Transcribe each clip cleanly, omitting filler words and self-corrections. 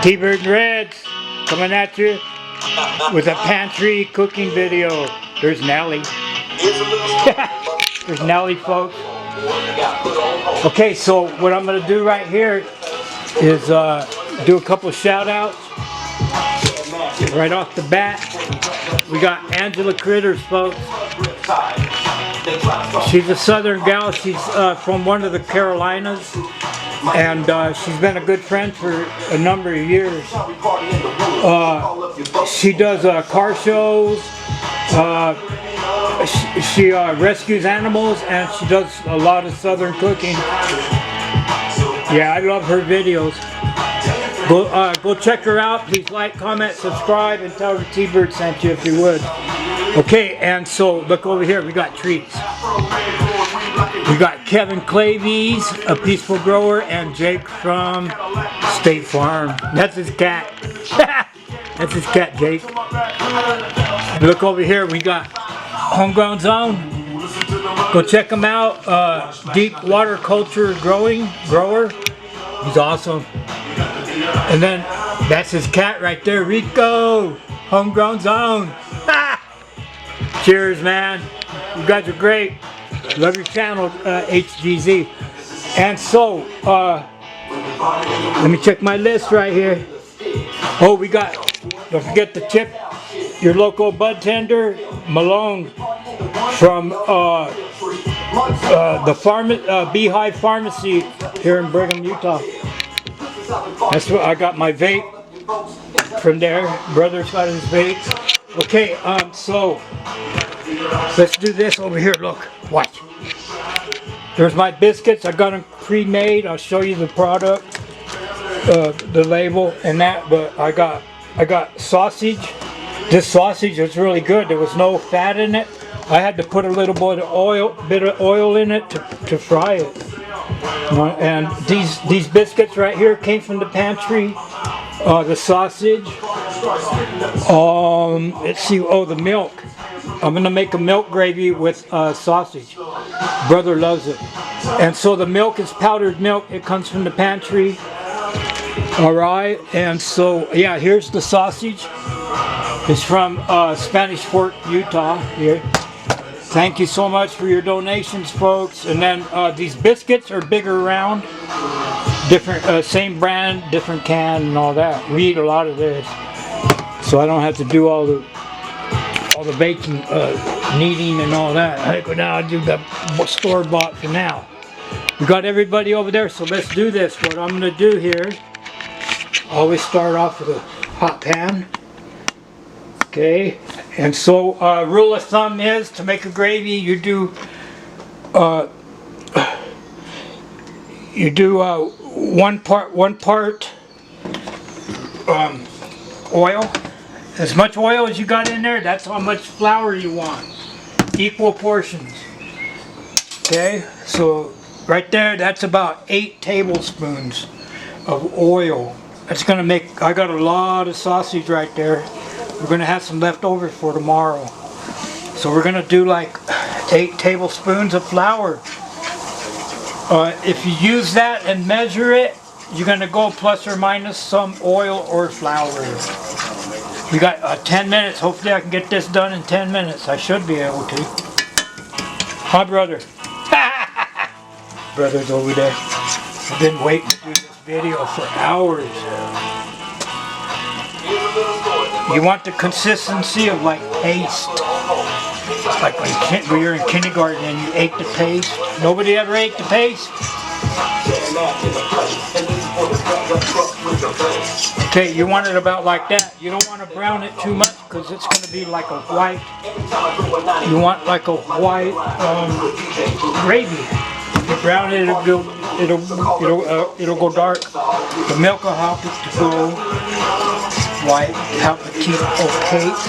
T-Bird and Reds coming at you with a pantry cooking video. There's Nellie. There's Nellie, folks. Okay, so what I'm going to do right here is do a couple shout outs right off the bat. We got Angela Critters, folks. She's a southern gal. She's from one of the Carolinas, and she's been a good friend for a number of years. She does car shows. She rescues animals, and she does a lot of southern cooking. Yeah, I love her videos. Go check her out. Please like, comment, subscribe, and tell her T-Bird sent you if you would. Okay, and so look over here. We got treats. We got Kevin Clavies, a peaceful grower, and Jake from State Farm. That's his cat. That's his cat, Jake. Look over here. We got Homegrown Zone. Go check him out. Deep water culture grower. He's awesome. And then that's his cat right there, Rico. Homegrown Zone. Cheers, man. You guys are great. Love your channel, HGZ. And so, let me check my list right here. Oh, we got, don't forget to tip your local bud tender, Malone, from the Beehive Pharmacy here in Brigham, Utah. That's what I got my vape from there. Brother's got his vape. Okay, so let's do this over here. Look, watch. There's my biscuits. I got them pre-made. I'll show you the product, the label, and that. But I got sausage. This sausage is really good. There was no fat in it. I had to put a little bit of oil in it to fry it. And these biscuits right here came from the pantry. The sausage. Let's see. Oh, the milk. I'm gonna make a milk gravy with sausage. Brother loves it. And so the milk is powdered milk. It comes from the pantry. All right. And so yeah, here's the sausage. It's from Spanish Fork, Utah. Here. Thank you so much for your donations, folks. And then these biscuits are bigger round. Different, same brand, different can, and all that. We eat a lot of this, so I don't have to do all the baking, kneading, and all that. I go down and do the store bought for now. We got everybody over there, so let's do this. What I'm gonna do here, always start off with a hot pan. Okay, and so rule of thumb is to make a gravy, you do one part oil. As much oil as you got in there, that's how much flour you want. Equal portions. Okay, so right there, that's about 8 tablespoons of oil. That's gonna make, I got a lot of sausage right there. We're gonna have some left over for tomorrow. So we're gonna do like 8 tablespoons of flour. If you use that and measure it, you're gonna go plus or minus some oil or flour. We got 10 minutes. Hopefully I can get this done in 10 minutes. I should be able to. Huh, brother? Brother's over there. I've been waiting to do this video for hours. You want the consistency of like paste. Like when you're in kindergarten and you ate the paste. Nobody ever ate the paste? Okay, you want it about like that. You don't want to brown it too much because it's going to be like a white. You want like a white gravy. If you brown it, it'll go dark. The milk will help it to go white, help it keep opaque.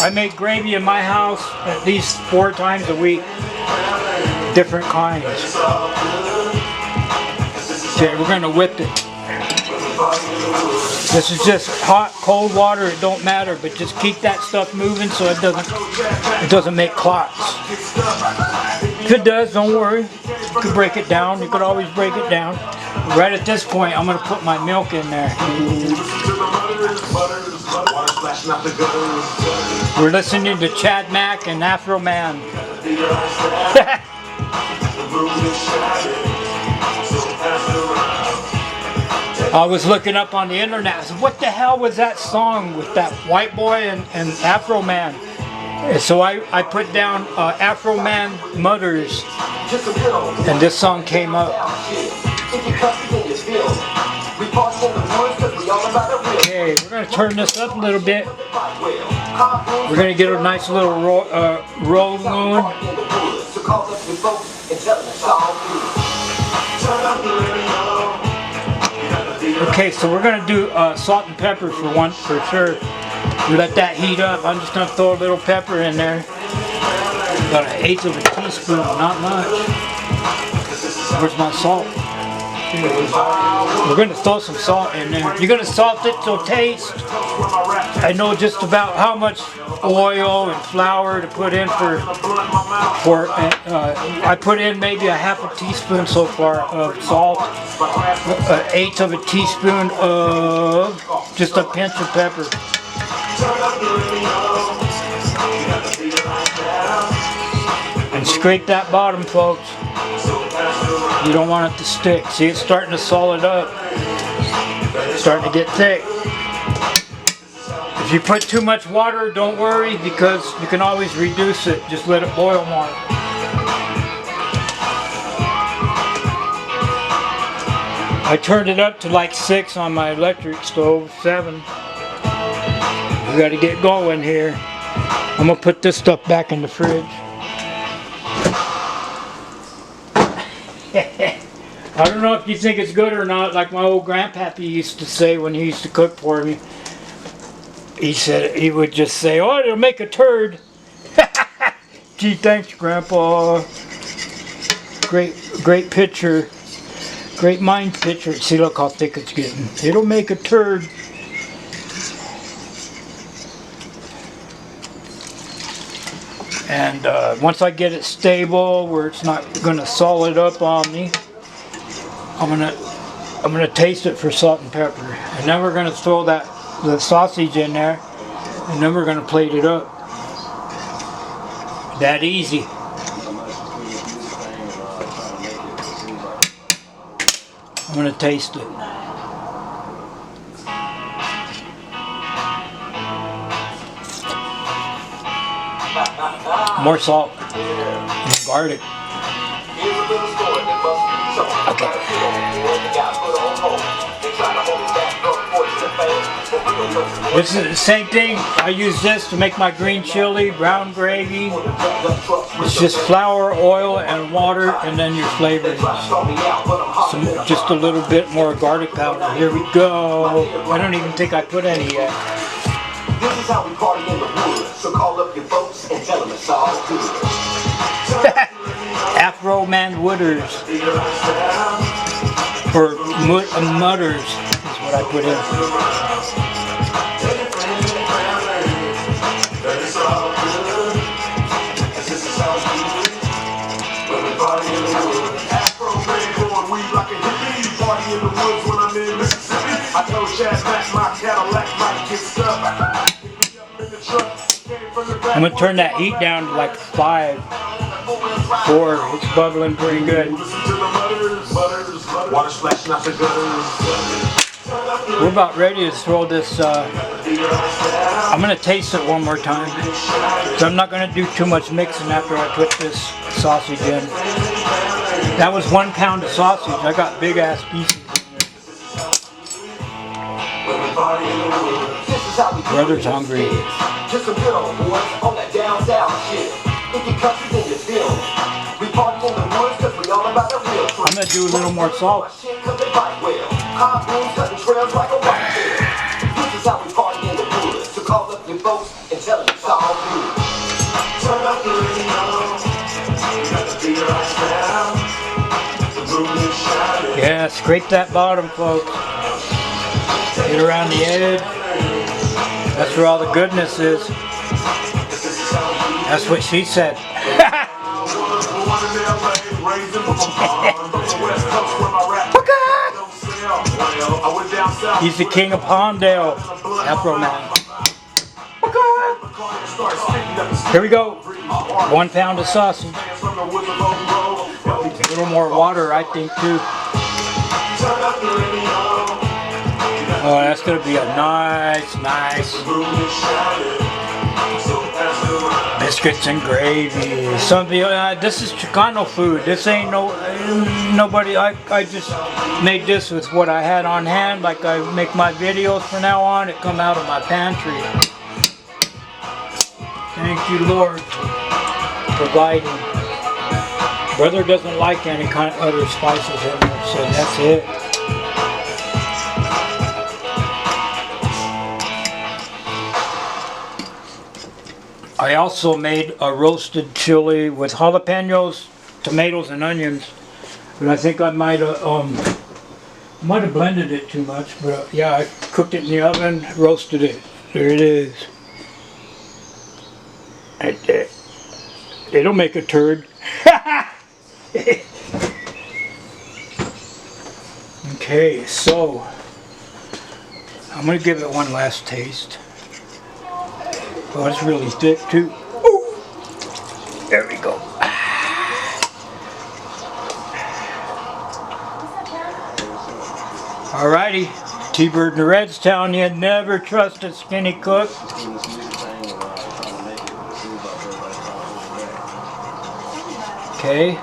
I make gravy in my house at least 4 times a week. Different kinds. Okay, we're gonna whip it. This is just hot, cold water. It don't matter, but just keep that stuff moving so it doesn't make clots. If it does, don't worry. You can break it down. You could always break it down. Right at this point, I'm going to put my milk in there. We're listening to Chad Mack and Afro Man. I was looking up on the internet. I said, what the hell was that song with that white boy and Afro Man? And so I put down Afro Man Mutters, and this song came up. Okay, we're going to turn this up a little bit. We're going to get a nice little roll going. Okay, so we're going to do salt and pepper for sure. We let that heat up. I'm just going to throw a little pepper in there. About 1/8 of a teaspoon, not much. Where's my salt? We're going to throw some salt in there. You're going to salt it till taste. I know just about how much oil and flour to put in I put in maybe a 1/2 teaspoon so far of salt, 1/8 of a teaspoon of just a pinch of pepper. And scrape that bottom, folks. You don't want it to stick. See, it's starting to solid up. It's starting to get thick. If you put too much water, don't worry, because you can always reduce it. Just let it boil more. I turned it up to like 6 on my electric stove, 7. We got to get going here. I'm going to put this stuff back in the fridge. I don't know if you think it's good or not, like my old grandpappy used to say when he used to cook for me. He said, he would just say, oh, it'll make a turd. Gee, thanks, Grandpa. Great picture. Great mind picture. See, look how thick it's getting. It'll make a turd. And once I get it stable, where it's not going to solid up on me, I'm gonna taste it for salt and pepper, and then we're gonna throw the sausage in there, and then we're gonna plate it up. That easy. I'm gonna taste it. More salt and garlic. Okay. This is the same thing. I use this to make my green chili, brown gravy. It's just flour, oil, and water, and then your flavoring. Just a little bit more garlic powder. Here we go. I don't even think I put any yet. This is how we party in the woods. So call up your folks and tell them it's all good. Afro Man Wooders. Or Mutters is what I put in. I'm going to turn that heat down to like 5, 4. It's bubbling pretty good. We're about ready to throw this. I'm going to taste it one more time. So I'm not going to do too much mixing after I put this sausage in. That was 1 pound of sausage. I got big ass pieces in there. Brother's hungry. Just some good old boys on that down south shit. If you cut in your feelings, we party in the woods cause we all about the real. I'm gonna do a little more salt. This is how we party in the woods. So call up your folks and tell them it's all good. Turn up the radio. Yeah, scrape that bottom, folks. Get around the edge. That's where all the goodness is. That's what she said. Okay. He's the king of Palmdale. Afro Man. Here we go. 1 pound of sausage. A little more water, I think, too. Oh, that's going to be a nice biscuits and gravy. Some of you, this is Chicano food. This ain't nobody. I just made this with what I had on hand. Like I make my videos from now on. It come out of my pantry. Thank you, Lord, for providing. Brother doesn't like any kind of other spices in there, so that's it. I also made a roasted chili with jalapenos, tomatoes, and onions. But I think I might have blended it too much. But yeah, I cooked it in the oven, roasted it. There it is. Right there. It'll make a turd. Okay, so I'm gonna give it one last taste. Oh, it's really thick too. Ooh. There we go. Alrighty, T-Bird in the Red's telling you never trust a skinny cook. Okay.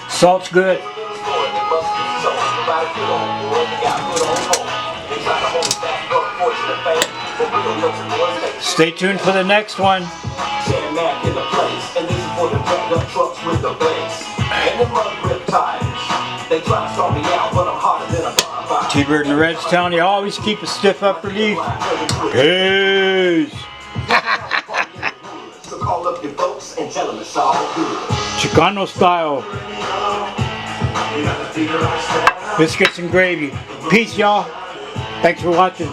Salt's good. Stay tuned for the next one. T-Bird and the Red's telling you always keep a stiff upper lip. Peace. Chicano style. Biscuits and gravy. Peace, y'all. Thanks for watching.